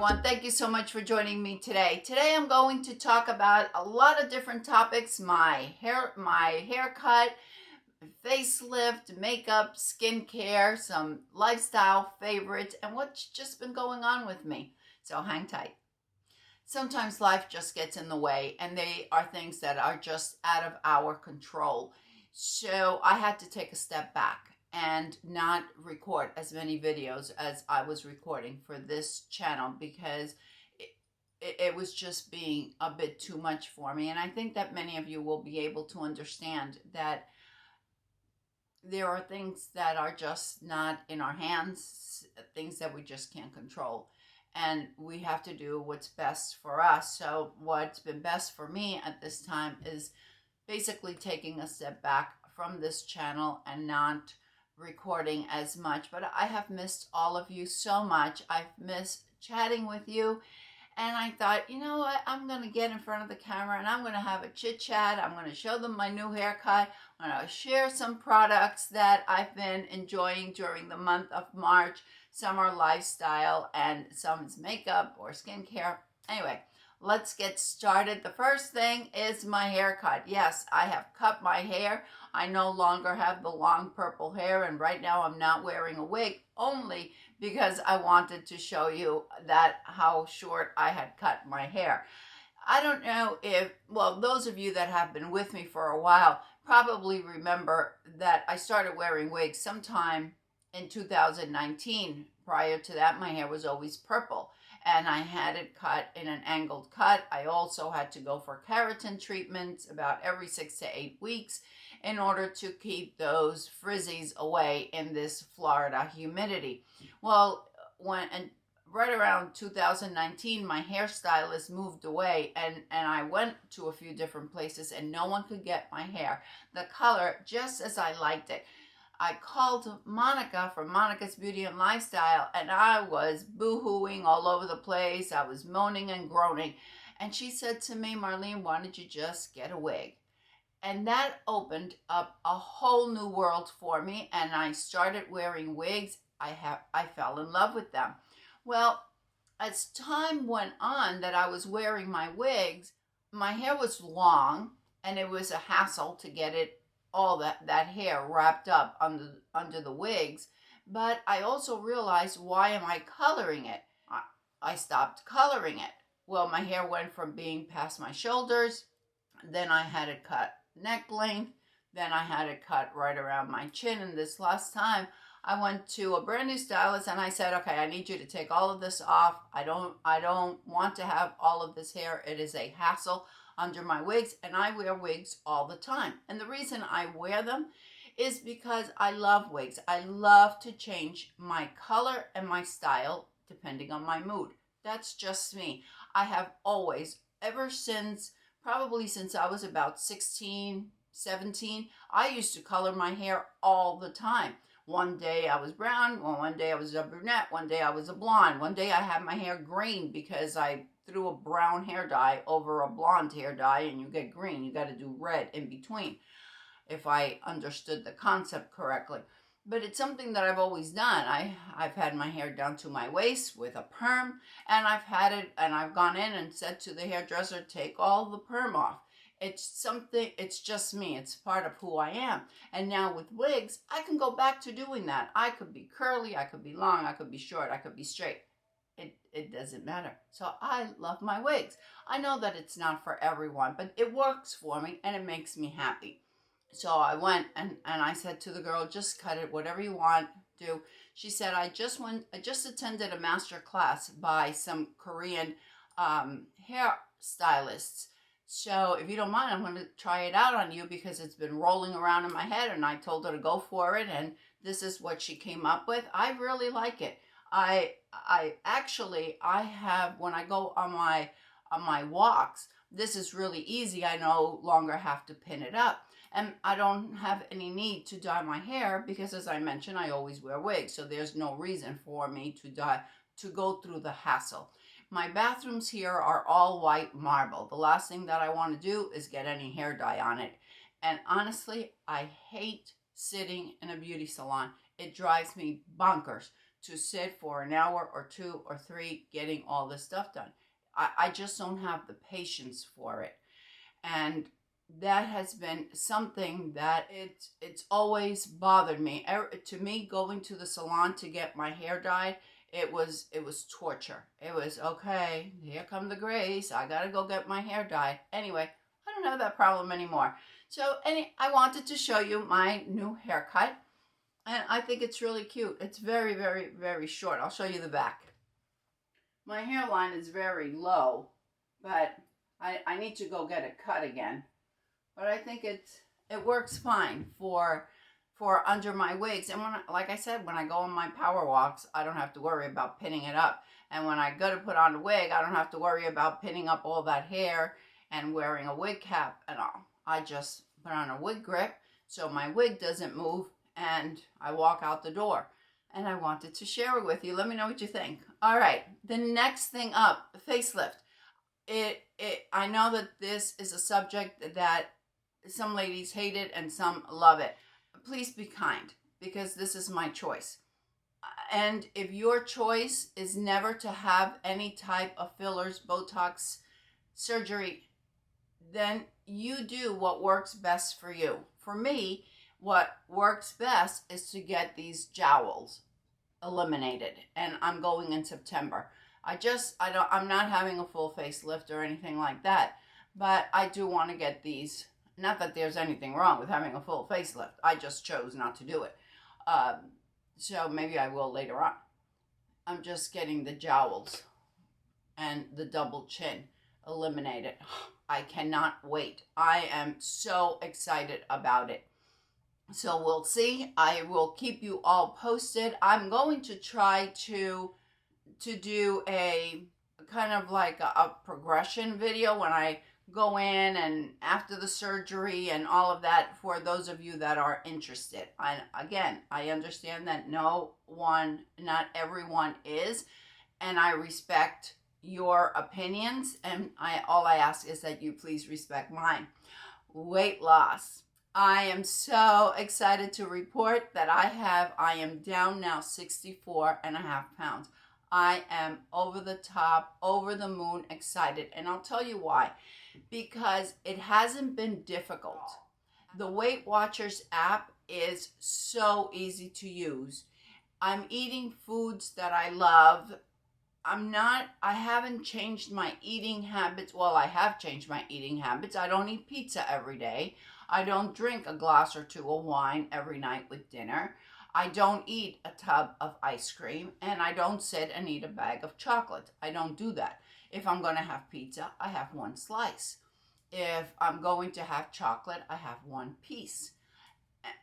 everyone. Thank you so much for joining me today. Today I'm going to talk about a lot of different topics: my haircut, facelift, makeup, skincare, some lifestyle favorites, and what's just been going on with me. So hang tight. Sometimes life just gets in the way, and they are things that are just out of our control. So I had to take a step back and not record as many videos as I was recording for this channel because it was just being a bit too much for me. And I think that many of you will be able to understand that there are things that are just not in our hands, things that we just can't control. And we have to do what's best for us. So what's been best for me at this time is basically taking a step back from this channel and not recording as much. But I have missed all of you so much. I've missed chatting with you. And I thought, you know what, I'm going to get in front of the camera and I'm going to have a chit chat. I'm going to show them my new haircut. I'm going to share some products that I've been enjoying during the month of March. Some are lifestyle and some is makeup or skincare. Anyway, let's get started. The first thing is my haircut. Yes, I have cut my hair. I no longer have the long purple hair, and right now I'm not wearing a wig, only because I wanted to show you that how short I had cut my hair. I don't know if, well, those of you that have been with me for a while probably remember that I started wearing wigs sometime in 2019. Prior to that, my hair was always purple, and I had it cut in an angled cut. I also had to go for keratin treatments about every 6 to 8 weeks in order to keep those frizzies away in this Florida humidity. Well, right around 2019, my hairstylist moved away, and I went to a few different places, and no one could get my hair the color just as I liked it. I called Monica from Monica's Beauty and Lifestyle, and I was boo-hooing all over the place. I was moaning and groaning. And she said to me, Marlene, why don't you just get a wig? And that opened up a whole new world for me, and I started wearing wigs. I fell in love with them. Well, as time went on that I was wearing my wigs, my hair was long, and it was a hassle to get it all that hair wrapped up under the wigs. But I also realized, why am I coloring it? I stopped coloring it. Well, my hair went from being past my shoulders, then I had it cut neck length, then I had it cut right around my chin, and this last time I went to a brand new stylist and I said, okay, I need you to take all of this off. I don't want to have all of this hair. It is a hassle under my wigs, and I wear wigs all the time. And the reason I wear them is because I love wigs. I love to change my color and my style depending on my mood. That's just me. I have always, ever since, probably since I was about 16, 17, I used to color my hair all the time. One day I was brown, one day I was a brunette, one day I was a blonde, one day I had my hair green because I threw a brown hair dye over a blonde hair dye, and you get green. You got to do red in between, if I understood the concept correctly. But it's something that I've always done. I've had my hair down to my waist with a perm, and I've gone in and said to the hairdresser, take all the perm off. It's just me. It's part of who I am. And now with wigs, I can go back to doing that. I could be curly, I could be long, I could be short, I could be straight. It doesn't matter. So I love my wigs. I know that it's not for everyone, but it works for me and it makes me happy. So I went and I said to the girl, just cut it, whatever you want, do. She said, I just attended a master class by some Korean hair stylists. So if you don't mind, I'm going to try it out on you because it's been rolling around in my head. And I told her to go for it, and this is what she came up with. I really like it. I have, when I go on my walks, this is really easy. I no longer have to pin it up, and I don't have any need to dye my hair because, as I mentioned, I always wear wigs, so there's no reason for me to go through the hassle. My bathrooms here are all white marble. The last thing that I want to do is get any hair dye on it. And honestly, I hate sitting in a beauty salon. It drives me bonkers to sit for an hour or 2 or 3 getting all this stuff done. I just don't have the patience for it. And that has been something that it's always bothered me. To me, going to the salon to get my hair dyed, it was torture. It was, okay, here come the grays, I gotta go get my hair dyed. Anyway, I don't have that problem anymore. So I wanted to show you my new haircut, and I think it's really cute. It's very, very, very short. I'll show you the back. My hairline is very low, but I need to go get it cut again. But I think it works fine for under my wigs. And like I said, when I go on my power walks, I don't have to worry about pinning it up. And when I go to put on a wig, I don't have to worry about pinning up all that hair and wearing a wig cap and all. I just put on a wig grip so my wig doesn't move, and I walk out the door. And I wanted to share it with you. Let me know what you think. All right, the next thing up, facelift. I know that this is a subject that some ladies hate it and some love it. Please be kind, because this is my choice. And if your choice is never to have any type of fillers, Botox, surgery, then you do what works best for you. For me, what works best is to get these jowls eliminated, and I'm going in September. I'm not having a full facelift or anything like that, but I do want to get these. Not that there's anything wrong with having a full facelift. I just chose not to do it. So maybe I will later on. I'm just getting the jowls and the double chin eliminated. I cannot wait. I am so excited about it. So we'll see. I will keep you all posted. I'm going to try to do a kind of like a progression video when I go in and after the surgery and all of that, for those of you that are interested. And again, I understand that not everyone is, and I respect your opinions, and all I ask is that you please respect mine. Weight loss. I am so excited to report that I am down now 64.5 pounds. I am over the top, over the moon excited. And I'll tell you why. Because it hasn't been difficult. The Weight Watchers app is so easy to use. I'm eating foods that I love. I haven't changed my eating habits. Well, I have changed my eating habits. I don't eat pizza every day. I don't drink a glass or 2 of wine every night with dinner. I don't eat a tub of ice cream, and I don't sit and eat a bag of chocolate. I don't do that. If I'm going to have pizza, I have 1 slice. If I'm going to have chocolate, I have 1 piece.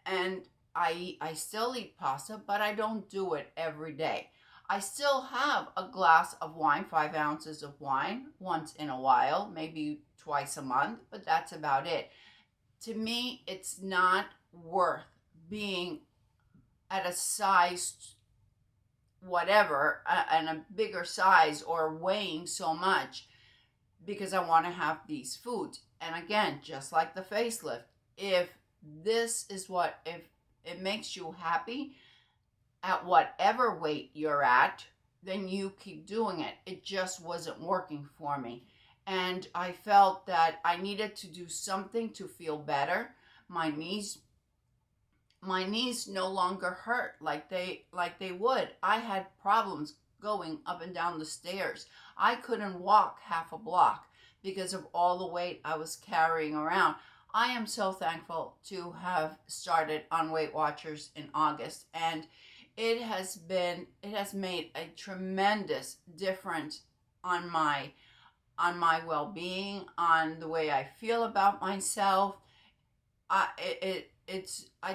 And I still eat pasta, but I don't do it every day. I still have a glass of wine, 5 ounces of wine, once in a while, maybe twice a month, but that's about it. To me, it's not worth being at a size whatever, and a bigger size, or weighing so much because I want to have these foods. And again, just like the facelift, if it makes you happy at whatever weight you're at, then you keep doing it. It just wasn't working for me. And I felt that I needed to do something to feel better. My knees no longer hurt like they would. I had problems going up and down the stairs. I couldn't walk half a block because of all the weight I was carrying around. I am so thankful to have started on Weight Watchers in August, and it has made a tremendous difference on my well-being, on the way I feel about myself. I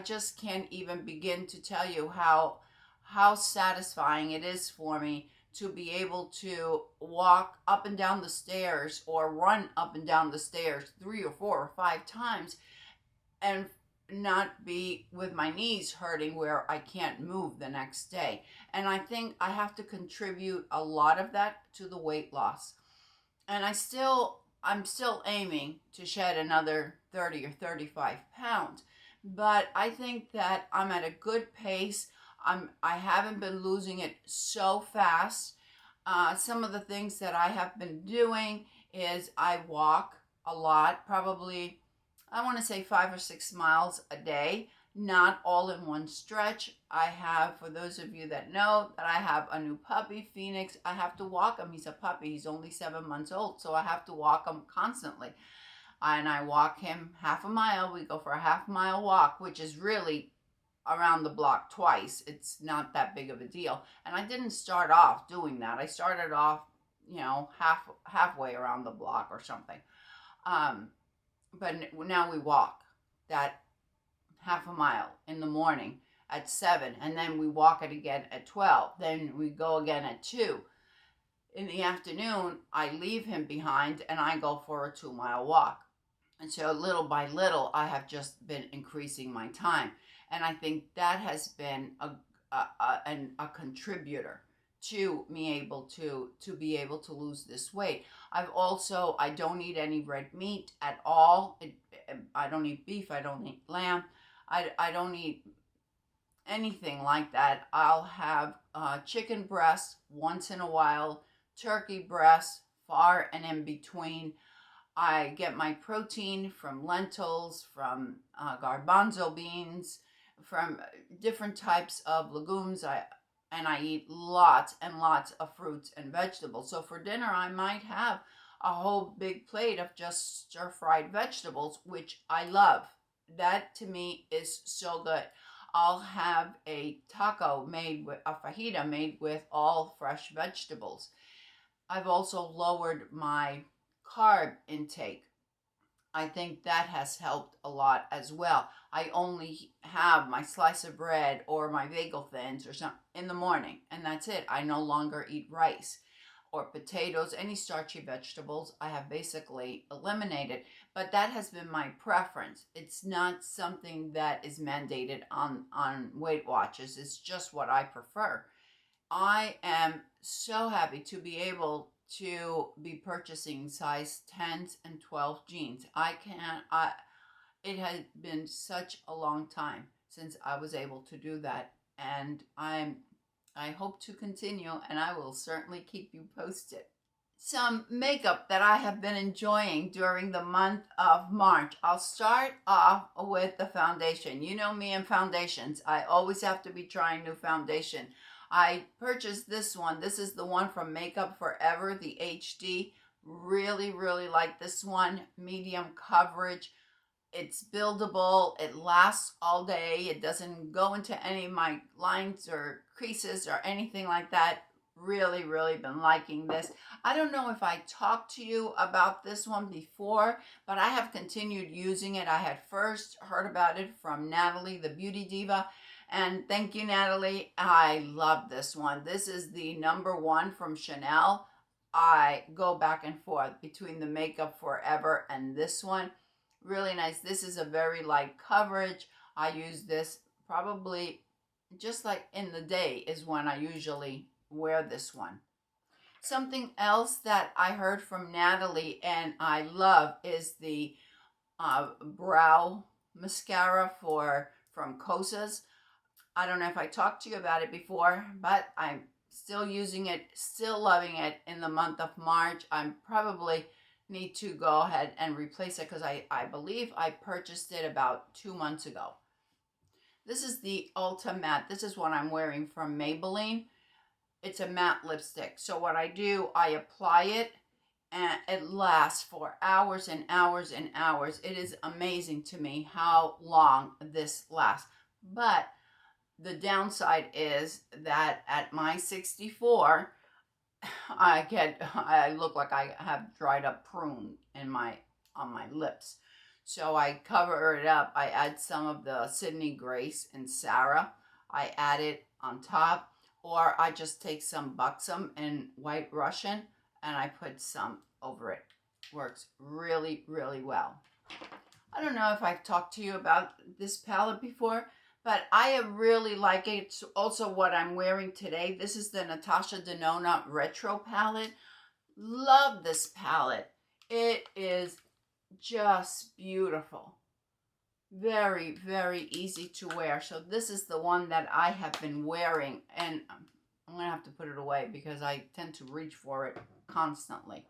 just can't even begin to tell you how satisfying it is for me to be able to walk up and down the stairs or run up and down the stairs 3 or 4 or 5 times and not be with my knees hurting where I can't move the next day. And I think I have to contribute a lot of that to the weight loss. And I'm still aiming to shed another 30 or 35 pounds. But I think that I'm at a good pace. I haven't been losing it so fast. Some of the things that I have been doing is I walk a lot, probably, I want to say 5 or 6 miles a day, not all in one stretch. I have, for those of you that know, that I have a new puppy, Phoenix. I have to walk him. He's a puppy. He's only 7 months old, so I have to walk him constantly. And I walk him half a mile. We go for a half-mile walk, which is really around the block twice. It's not that big of a deal. And I didn't start off doing that. I started off, halfway around the block or something. But now we walk that half a mile in the morning at 7, and then we walk it again at 12. Then we go again at 2. In the afternoon, I leave him behind and I go for a 2-mile walk. And so little by little, I have just been increasing my time. And I think that has been a contributor to me to be able to lose this weight. I don't eat any red meat at all. I don't eat beef. I don't eat lamb. I don't eat anything like that. I'll have chicken breast once in a while, turkey breast, far and in between. I get my protein from lentils, from garbanzo beans, from different types of legumes. And I eat lots and lots of fruits and vegetables. So for dinner, I might have a whole big plate of just stir-fried vegetables, which I love. That to me is so good. I'll have a taco a fajita made with all fresh vegetables. I've also lowered my carb intake. I think that has helped a lot as well. I only have my slice of bread or my bagel thins or something in the morning, and that's it. I no longer eat rice or potatoes, any starchy vegetables. I have basically eliminated, but that has been my preference. It's not something that is mandated on Weight Watchers. It's just what I prefer. I am so happy to be able to be purchasing size 10s and 12 jeans. It has been such a long time since I was able to do that, and I hope to continue, and I will certainly keep you posted. Some makeup that I have been enjoying during the month of March. I'll start off with the foundation. You know me and foundations. I always have to be trying new foundation. I purchased this one. This is the one from Makeup Forever, the HD. Really, really like this one. Medium coverage. It's buildable. It lasts all day. It doesn't go into any of my lines or creases or anything like that. Really, really been liking this. I don't know if I talked to you about this one before, but I have continued using it. I had first heard about it from Natalie, the beauty diva. And thank you, Natalie. I love this one. This is the #1 from Chanel. I go back and forth between the Makeup Forever and this one. Really nice. This is a very light coverage. I use this probably just like in the day is when I usually wear this one. Something else that I heard from Natalie and I love is the brow mascara from Kosas. I don't know if I talked to you about it before, but I'm still using it, still loving it in the month of March. I probably need to go ahead and replace it because I believe I purchased it about 2 months ago. This is the Ulta Matte. This is what I'm wearing from Maybelline. It's a matte lipstick. So what I do, I apply it and it lasts for hours and hours and hours. It is amazing to me how long this lasts. But the downside is that at my 64, I look like I have dried up prune on my lips. So I cover it up. I add some of the Sydney Grace and Sarah. I add it on top, or I just take some Buxom and White Russian and I put some over it. Works really, really well. I don't know if I've talked to you about this palette before, but I really like it. It's also what I'm wearing today. This is the Natasha Denona Retro palette. Love this palette. It is just beautiful. Very, very easy to wear. So this is the one that I have been wearing, and I'm going to have to put it away because I tend to reach for it constantly.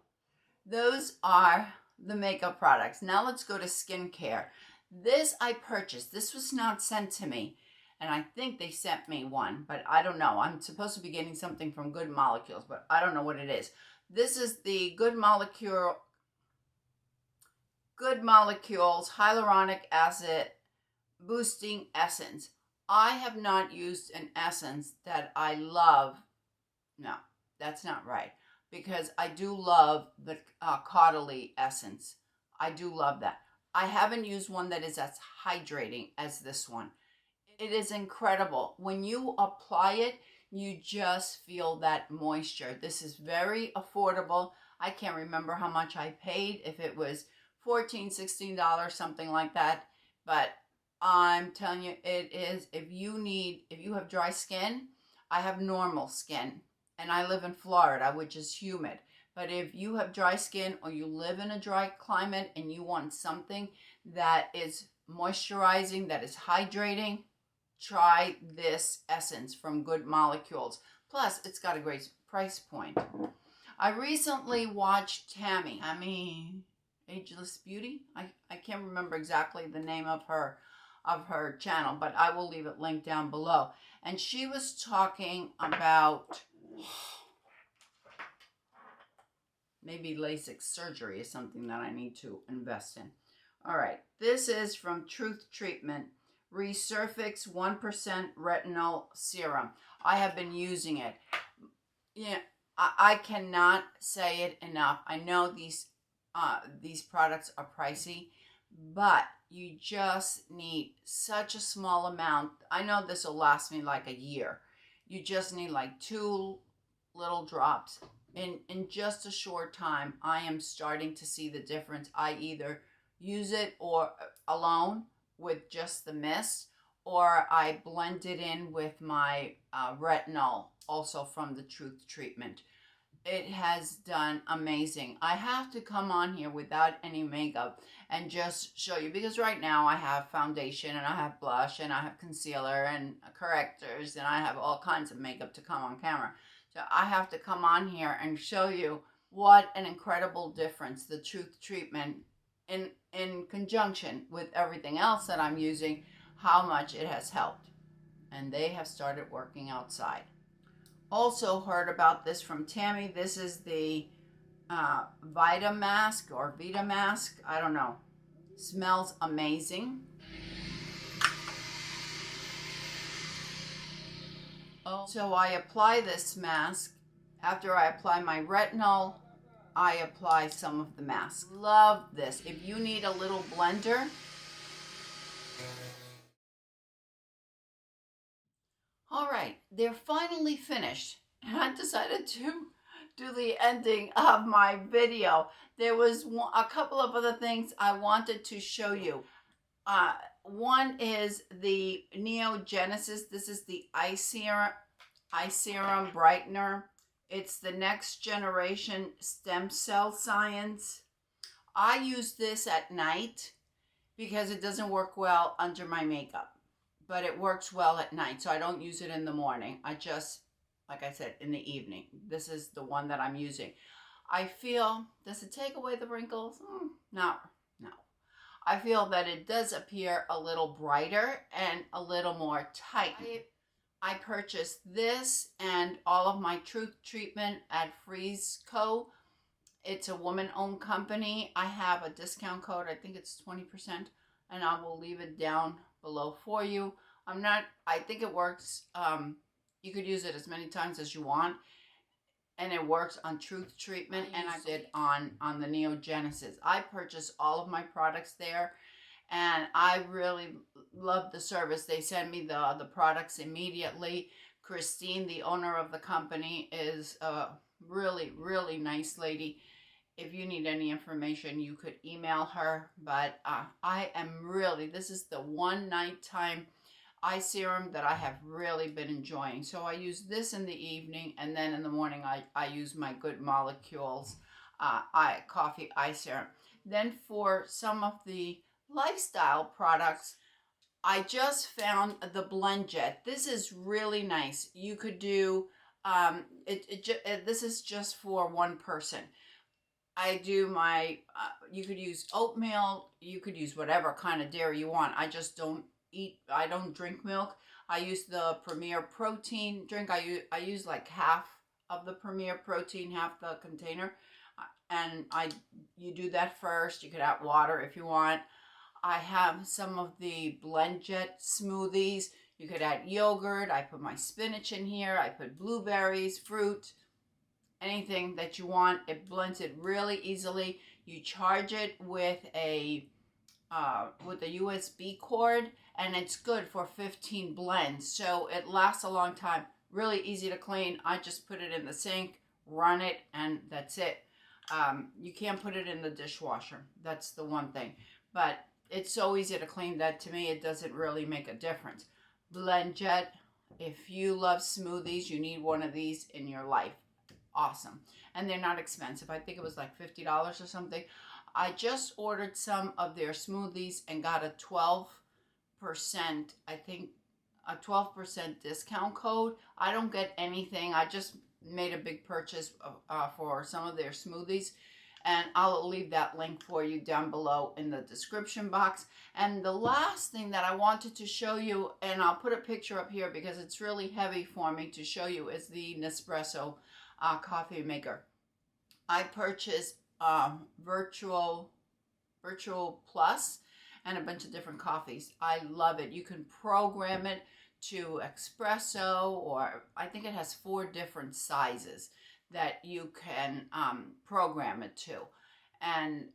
Those are the makeup products. Now let's go to skincare. This I purchased. This was not sent to me, and I think they sent me one, but I don't know. I'm supposed to be getting something from Good Molecules, but I don't know what it is. This is the Good Molecules Hyaluronic Acid Boosting Essence. I have not used an essence that I love. No, that's not right. Because I do love the Caudalie essence. I do love that. I haven't used one that is as hydrating as this one. It is incredible. When you apply it, you just feel that moisture. This is very affordable. I can't remember how much I paid, if it was $14, $16, something like that. But I'm telling you, it is, if you have dry skin, I have normal skin, and I live in Florida, which is humid. But if you have dry skin or you live in a dry climate and you want something that is moisturizing, that is hydrating, try this essence from Good Molecules. Plus, it's got a great price point. I recently watched Tammy, Ageless Beauty. I can't remember exactly the name of her channel, but I will leave it linked down below. And she was talking about maybe LASIK surgery is something that I need to invest in. All right, this is from Truth Treatment, Resurfix 1% Retinol Serum. I have been using it. Yeah, I cannot say it enough. I know these products are pricey, but you just need such a small amount. I know this will last me like a year. You just need like 2 little drops. In just a short time, I am starting to see the difference. I either use it or alone with just the mist, or I blend it in with my retinol, also from the Truth Treatment. It has done amazing. I have to come on here without any makeup and just show you, because right now I have foundation and I have blush and I have concealer and correctors and I have all kinds of makeup to come on camera. So I have to come on here and show you what an incredible difference the Truth Treatment, in conjunction with everything else that I'm using, how much it has helped. And they have started working outside. Also heard about this from Tammy. This is the VitaMask or VitaMask. I don't know. Smells amazing. So I apply this mask. After I apply my retinol, I apply some of the mask. Love this. If you need a little blender. All right, they're finally finished. And I decided to do the ending of my video. There was a couple of other things I wanted to show you. One is the NeoGenesis. This is the Eye Serum Brightener. It's the next generation stem cell science. I use this at night because it doesn't work well under my makeup, but it works well at night. So I don't use it in the morning. I just, like I said, in the evening. This is the one that I'm using. I feel, does it take away the wrinkles? No. I feel that it does appear a little brighter and a little more tight. I purchased this and all of my Truth Treatment at Freeze Co. It's a woman-owned company. I have a discount code. I think it's 20%, and I will leave it down below for you. I think it works. You could use it as many times as you want, and it works on Truth Treatment, and I use it on the NeoGenesis. I purchase all of my products there, and I really love the service. They send me the products immediately. Christine, the owner of the company, is a really, really nice lady. If you need any information, you could email her. But I am really, this is the one nighttime eye serum that I have really been enjoying. So I use this in the evening, and then in the morning I use my Good Molecules coffee eye serum. Then for some of the lifestyle products, I just found the Blend Jet. This is really nice. You could do this is just for one person. I do my you could use oatmeal, you could use whatever kind of dairy you want. I don't drink milk. I use the Premier Protein drink. I use like half of the Premier Protein, half the container. And you do that first. You could add water if you want. I have some of the Blend Jet smoothies. You could add yogurt. I put my spinach in here. I put blueberries, fruit, anything that you want. It blends it really easily. You charge it with a USB cord, and it's good for 15 blends. So it lasts a long time. Really easy to clean. I just put it in the sink, run it, and that's it. You can't put it in the dishwasher. That's the one thing. But it's so easy to clean that to me it doesn't really make a difference. Blend Jet, if you love smoothies, you need one of these in your life. Awesome. And they're not expensive. I think it was like $50 or something. I just ordered some of their smoothies and got a 12%, I think, a 12% discount code. I don't get anything. I just made a big purchase for some of their smoothies. And I'll leave that link for you down below in the description box. And the last thing that I wanted to show you, and I'll put a picture up here because it's really heavy for me to show you, is the Nespresso coffee maker. I purchased Virtual Plus and a bunch of different coffees. I love it. You can program it to espresso, or I think it has 4 different sizes that you can program it to. And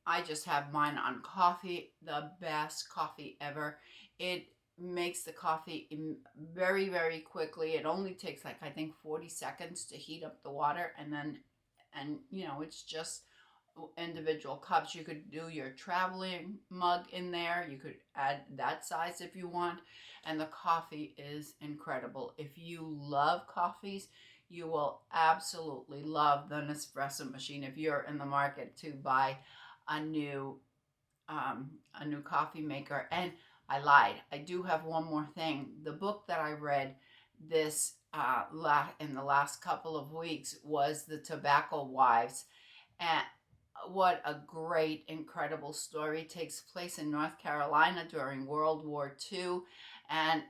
I just have mine on coffee, the best coffee ever. It makes the coffee very, very quickly. It only takes like, I think, 40 seconds to heat up the water, and it's just individual cups. You could do your traveling mug in there. You could add that size if you want. And the coffee is incredible. If you love coffees, you will absolutely love the Nespresso machine if you're in the market to buy a new coffee maker. And I lied. I do have one more thing. The book that I read this in the last couple of weeks was The Tobacco Wives. And what a great, incredible story. It takes place in North Carolina during World War II. And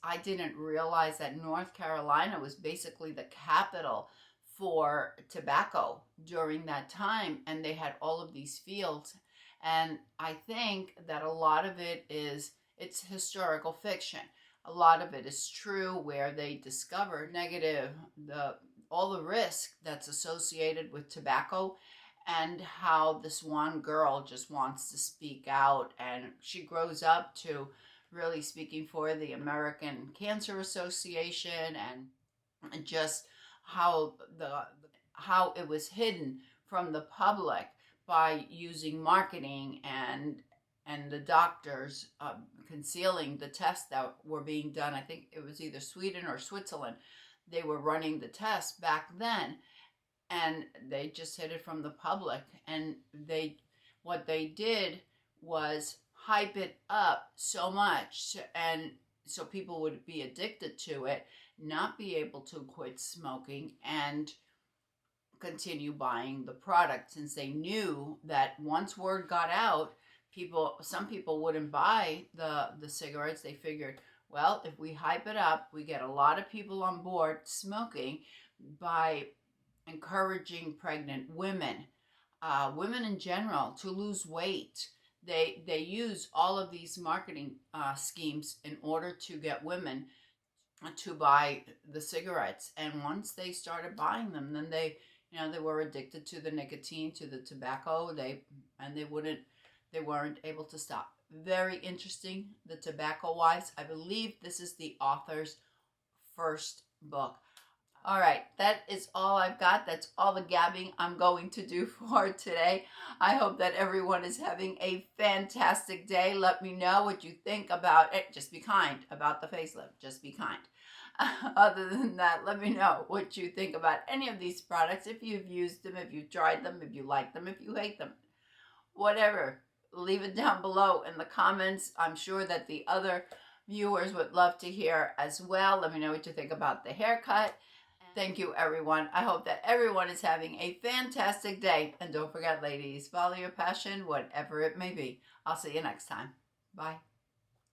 I didn't realize that North Carolina was basically the capital for tobacco during that time. And they had all of these fields. And I think that a lot of it's historical fiction. A lot of it is true, where they discovered all the risk that's associated with tobacco, and how this one girl just wants to speak out, and she grows up to really speaking for the American Cancer Association, and just how it was hidden from the public by using marketing and the doctors concealing the tests that were being done. I think it was either Sweden or Switzerland. They were running the tests back then, and they just hid it from the public. And what they did was hype it up so much, and so people would be addicted to it, not be able to quit smoking, and continue buying the product, since they knew that once word got out, some people wouldn't buy the cigarettes. They figured, well, if we hype it up, we get a lot of people on board smoking by encouraging pregnant women, women in general, to lose weight. They use all of these marketing schemes in order to get women to buy the cigarettes. And once they started buying them, then they were addicted to the nicotine, to the tobacco. They weren't able to stop. Very interesting, The Tobacco Wives. I believe this is the author's first book. All right, that is all I've got. That's all the gabbing I'm going to do for today. I hope that everyone is having a fantastic day. Let me know what you think about it. Just be kind about the facelift. Just be kind. Other than that, let me know what you think about any of these products. If you've used them, if you've tried them, if you like them, if you hate them, whatever. leave it down below in the comments. I'm sure that the other viewers would love to hear as well. Let me know what you think about the haircut. Thank you, everyone. I hope that everyone is having a fantastic day. And don't forget, ladies, follow your passion, whatever it may be. I'll see you next time. Bye.